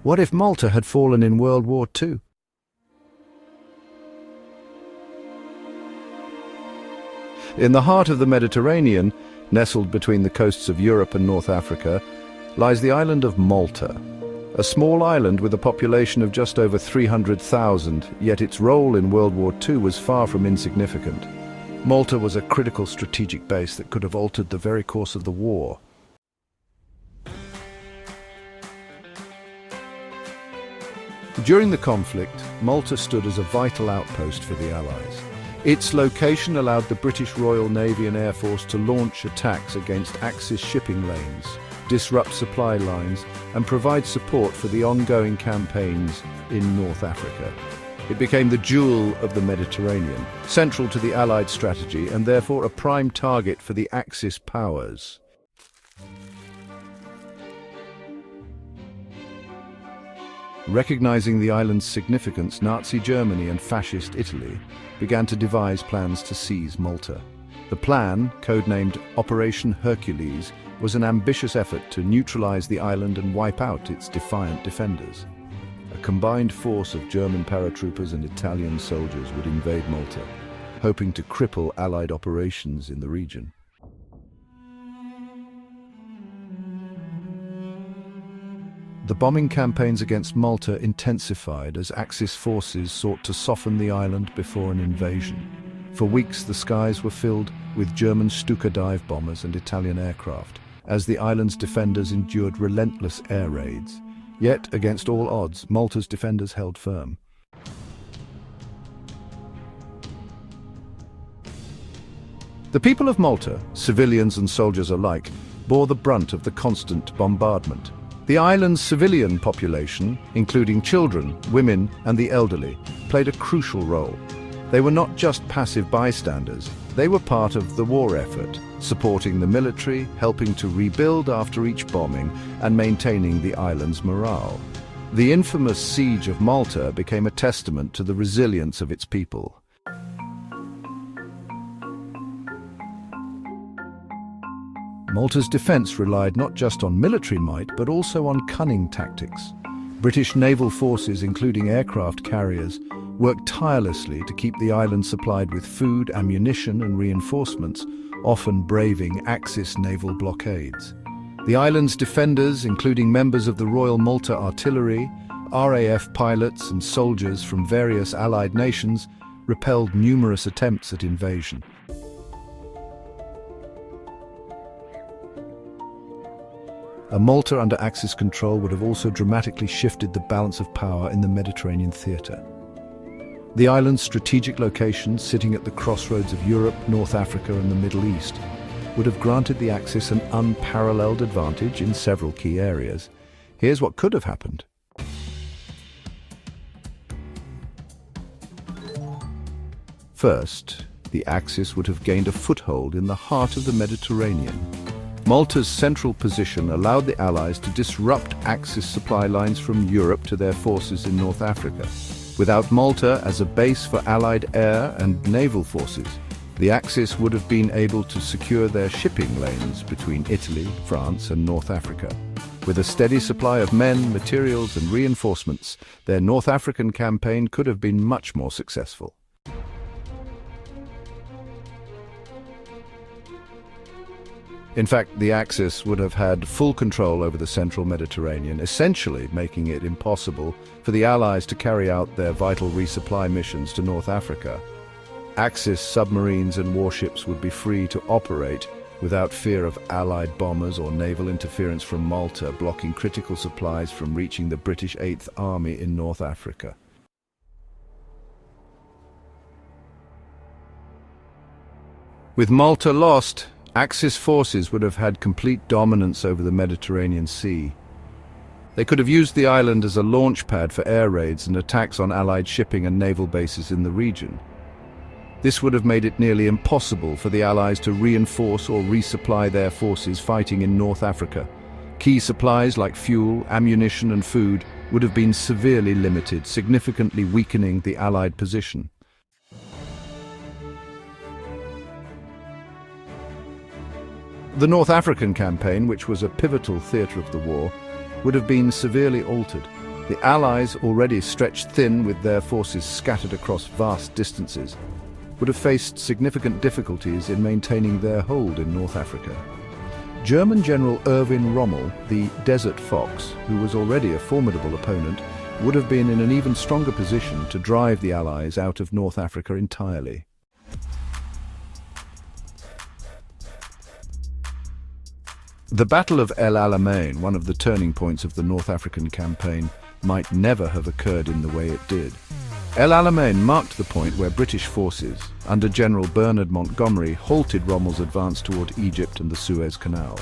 What if Malta had fallen in World War II? In the heart of the Mediterranean, nestled between the coasts of Europe and North Africa, lies the island of Malta. A small island with a population of just over 300,000, yet its role in World War II was far from insignificant. Malta was a critical strategic base that could have altered the very course of the war. During the conflict, Malta stood as a vital outpost for the Allies. Its location allowed the British Royal Navy and Air Force to launch attacks against Axis shipping lanes, disrupt supply lines, and provide support for the ongoing campaigns in North Africa. It became the jewel of the Mediterranean, central to the Allied strategy and therefore a prime target for the Axis powers. Recognizing the island's significance, Nazi Germany and Fascist Italy began to devise plans to seize Malta. The plan, codenamed Operation Hercules, was an ambitious effort to neutralize the island and wipe out its defiant defenders. A combined force of German paratroopers and Italian soldiers would invade Malta, hoping to cripple Allied operations in the region. The bombing campaigns against Malta intensified as Axis forces sought to soften the island before an invasion. For weeks, the skies were filled with German Stuka dive bombers and Italian aircraft, as the island's defenders endured relentless air raids. Yet, against all odds, Malta's defenders held firm. The people of Malta, civilians and soldiers alike, bore the brunt of the constant bombardment. The island's civilian population, including children, women, and the elderly, played a crucial role. They were not just passive bystanders, they were part of the war effort, supporting the military, helping to rebuild after each bombing, and maintaining the island's morale. The infamous siege of Malta became a testament to the resilience of its people. Malta's defense relied not just on military might, but also on cunning tactics. British naval forces, including aircraft carriers, worked tirelessly to keep the island supplied with food, ammunition, and reinforcements, often braving Axis naval blockades. The island's defenders, including members of the Royal Malta Artillery, RAF pilots, and soldiers from various Allied nations, repelled numerous attempts at invasion. A Malta under Axis control would have also dramatically shifted the balance of power in the Mediterranean theatre. The island's strategic location, sitting at the crossroads of Europe, North Africa, and the Middle East, would have granted the Axis an unparalleled advantage in several key areas. Here's what could have happened. First, the Axis would have gained a foothold in the heart of the Mediterranean. Malta's central position allowed the Allies to disrupt Axis supply lines from Europe to their forces in North Africa. Without Malta as a base for Allied air and naval forces, the Axis would have been able to secure their shipping lanes between Italy, France, and North Africa. With a steady supply of men, materials, and reinforcements, their North African campaign could have been much more successful. In fact, the Axis would have had full control over the central Mediterranean, essentially making it impossible for the Allies to carry out their vital resupply missions to North Africa. Axis submarines and warships would be free to operate without fear of Allied bombers or naval interference from Malta, blocking critical supplies from reaching the British 8th Army in North Africa. With Malta lost, Axis forces would have had complete dominance over the Mediterranean Sea. They could have used the island as a launch pad for air raids and attacks on Allied shipping and naval bases in the region. This would have made it nearly impossible for the Allies to reinforce or resupply their forces fighting in North Africa. Key supplies like fuel, ammunition, and food would have been severely limited, significantly weakening the Allied position. The North African campaign, which was a pivotal theatre of the war, would have been severely altered. The Allies, already stretched thin with their forces scattered across vast distances, would have faced significant difficulties in maintaining their hold in North Africa. German General Erwin Rommel, the Desert Fox, who was already a formidable opponent, would have been in an even stronger position to drive the Allies out of North Africa entirely. The Battle of El Alamein, one of the turning points of the North African campaign, might never have occurred in the way it did. El Alamein marked the point where British forces, under General Bernard Montgomery, halted Rommel's advance toward Egypt and the Suez Canal.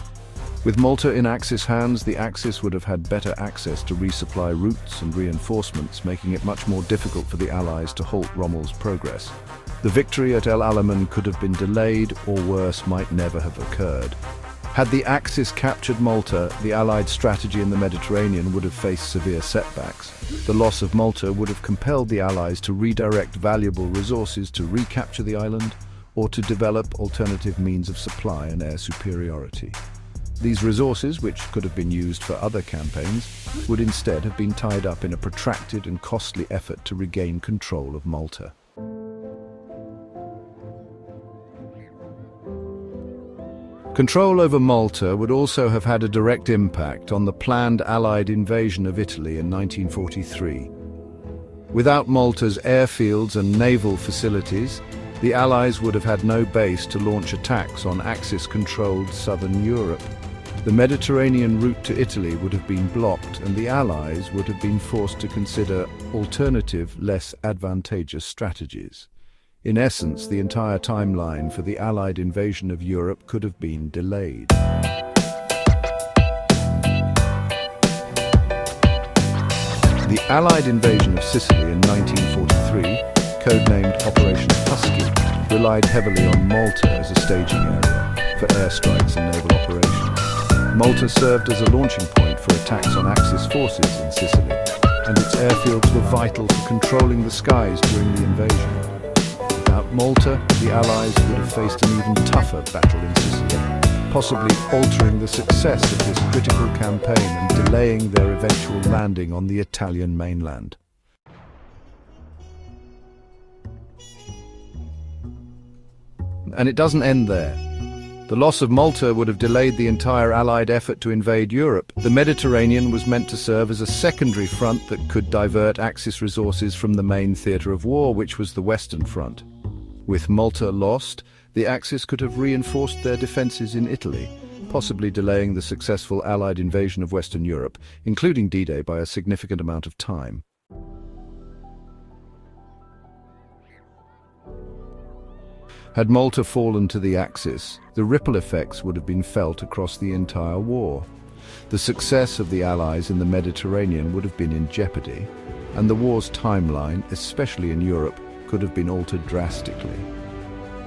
With Malta in Axis hands, the Axis would have had better access to resupply routes and reinforcements, making it much more difficult for the Allies to halt Rommel's progress. The victory at El Alamein could have been delayed, or worse, might never have occurred. Had the Axis captured Malta, the Allied strategy in the Mediterranean would have faced severe setbacks. The loss of Malta would have compelled the Allies to redirect valuable resources to recapture the island, or to develop alternative means of supply and air superiority. These resources, which could have been used for other campaigns, would instead have been tied up in a protracted and costly effort to regain control of Malta. Control over Malta would also have had a direct impact on the planned Allied invasion of Italy in 1943. Without Malta's airfields and naval facilities, the Allies would have had no base to launch attacks on Axis-controlled southern Europe. The Mediterranean route to Italy would have been blocked, and the Allies would have been forced to consider alternative, less advantageous strategies. In essence, the entire timeline for the Allied invasion of Europe could have been delayed. The Allied invasion of Sicily in 1943, codenamed Operation Husky, relied heavily on Malta as a staging area for airstrikes and naval operations. Malta served as a launching point for attacks on Axis forces in Sicily, and its airfields were vital for controlling the skies during the invasion. Without Malta, the Allies would have faced an even tougher battle in Sicily, possibly altering the success of this critical campaign and delaying their eventual landing on the Italian mainland. And it doesn't end there. The loss of Malta would have delayed the entire Allied effort to invade Europe. The Mediterranean was meant to serve as a secondary front that could divert Axis resources from the main theatre of war, which was the Western Front. With Malta lost, the Axis could have reinforced their defences in Italy, possibly delaying the successful Allied invasion of Western Europe, including D-Day, by a significant amount of time. Had Malta fallen to the Axis, the ripple effects would have been felt across the entire war. The success of the Allies in the Mediterranean would have been in jeopardy, and the war's timeline, especially in Europe, could have been altered drastically.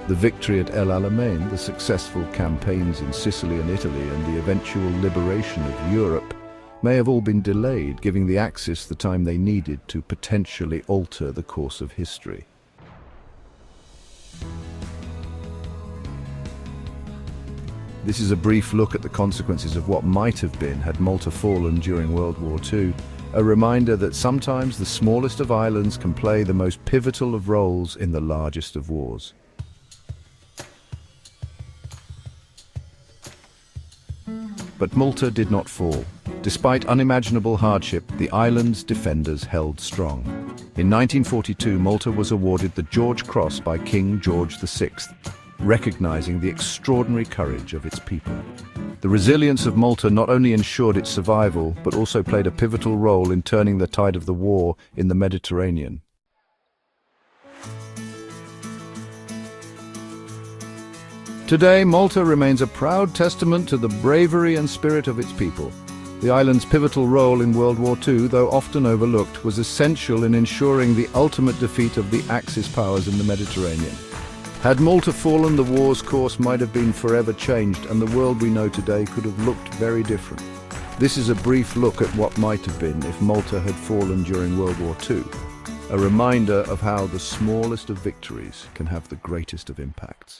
The victory at El Alamein, the successful campaigns in Sicily and Italy, and the eventual liberation of Europe may have all been delayed, giving the Axis the time they needed to potentially alter the course of history. This is a brief look at the consequences of what might have been had Malta fallen during World War II, a reminder that sometimes the smallest of islands can play the most pivotal of roles in the largest of wars. But Malta did not fall. Despite unimaginable hardship, the island's defenders held strong. In 1942, Malta was awarded the George Cross by King George VI, recognizing the extraordinary courage of its people. The resilience of Malta not only ensured its survival, but also played a pivotal role in turning the tide of the war in the Mediterranean. Today, Malta remains a proud testament to the bravery and spirit of its people. The island's pivotal role in World War II, though often overlooked, was essential in ensuring the ultimate defeat of the Axis powers in the Mediterranean. Had Malta fallen, the war's course might have been forever changed, and the world we know today could have looked very different. This is a brief look at what might have been if Malta had fallen during World War II, a reminder of how the smallest of victories can have the greatest of impacts.